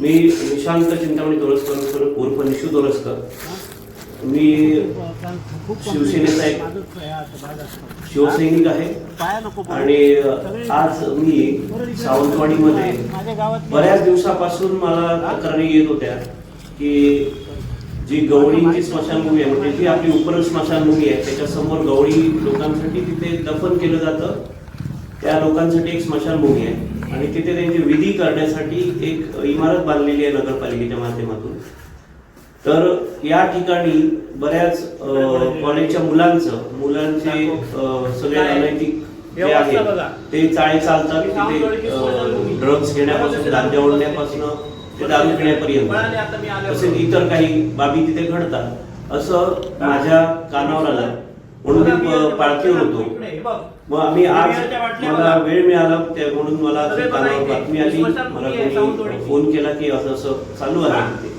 मी निशांत चिंतामणी तोरसकर उर्फ निशू तोरसकर. मी शिवसेनेचा एक शिवसैनिक आहे आणि आज मी सावंतवाडीमध्ये बऱ्याच दिवसापासून मला तक्रारी येत होत्या की जी गवळींची स्मशानभूमी आहे, म्हणजे जी आपली उपरण स्मशानभूमी आहे त्याच्या समोर गवळी लोकांसाठी तिथे दफन केलं जातं. त्या लोकांसाठी एक स्मशानभूमी आहे आणि तिथे त्यांची विधी करण्यासाठी एक इमारत बांधलेली आहे नगरपालिकेच्या माध्यमातून. तर या ठिकाणी बऱ्याच कॉलेजच्या मुलांचे सगळे अनैतिक जे आहे ते चाळे चालतात. तिथे ड्रग्स घेण्यापासून, गांजा ओढण्यापासून ते दारू पिण्यापर्यंत तसेच इतर काही बाबी तिथे घडतात असं माझ्या कानावर आलं. म्हणून मी पाळतीवर होतो. मग आम्ही आज मला वेळ मिळाला म्हणून मला कानावर बातमी आली. मला कोणी फोन केला की असं असं चालू आहे.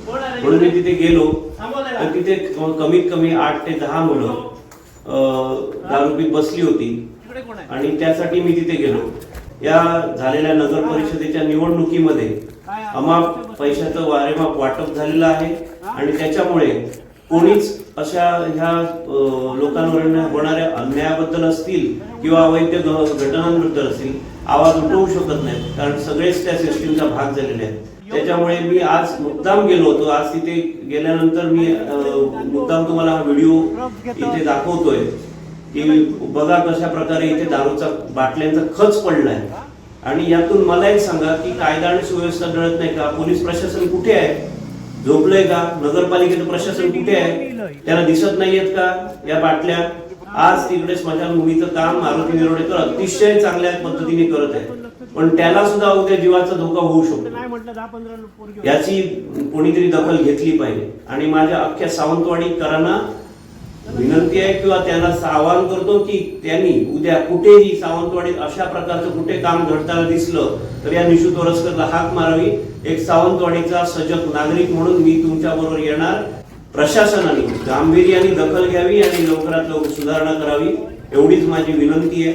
म्हणून मी तिथे गेलो तर तिथे कमीत कमी 8 ते 10 मुलं दारू पीत बसली होती आणि त्यासाठी मी तिथे गेलो. या झालेल्या नगर परिषदेच्या निवडणुकीमध्ये अमाप पैशाचं वारेमाप वाटप झालेलं आहे आणि त्याच्यामुळे कोणीच अशा ह्या लोकांवर होणाऱ्या अन्यायाबद्दल असतील किंवा अवैध घटनांबद्दल असतील आवाज उठवू शकत नाहीत, कारण सगळेच त्या सिस्टीमचा भाग झालेले आहेत. त्याच्यामुळे मी आज मुद्दाम गेलो होतो. आज तिथे गेल्यानंतर मी मुद्दाम तुम्हाला हा व्हिडिओ इथे दाखवतोय की बघा कशा प्रकारे इथे दारूचा बाटल्यांचा खच पडलाय. आणि यातून मला एक सांगा की कायदा आणि सुव्यवस्था कळत नाही का? पोलीस प्रशासन कुठे आहे? झोपलंय का? नगरपालिकेचं प्रशासन कुठे आहे? त्याला दिसत नाहीयेत का या बाटल्या? आज तिकडे स्मशानभूमीचं काम मारुती निरोडेकर अतिशय चांगल्या पद्धतीने करत आहे, पण त्याला सुद्धा उद्या जीवाचा धोका होऊ शकतो. याची कोणीतरी दखल घेतली पाहिजे. आणि माझ्या अख्ख्या सावंतवाडीकरांना विनंती आहे किंवा त्यांना आवाहन करतो की त्यांनी उद्या कुठेही सावंतवाडीत अशा प्रकारचं कुठे काम घडताना दिसलं तर या निशू तोरसकरला हाक मारावी. एक सावंतवाडीचा सजग नागरिक म्हणून मी तुमच्या बरोबर येणार. प्रशासनाने गांभीर्याने दखल घ्यावी आणि लवकरात लवकर सुधारणा करावी एवढीच माझी विनंती आहे.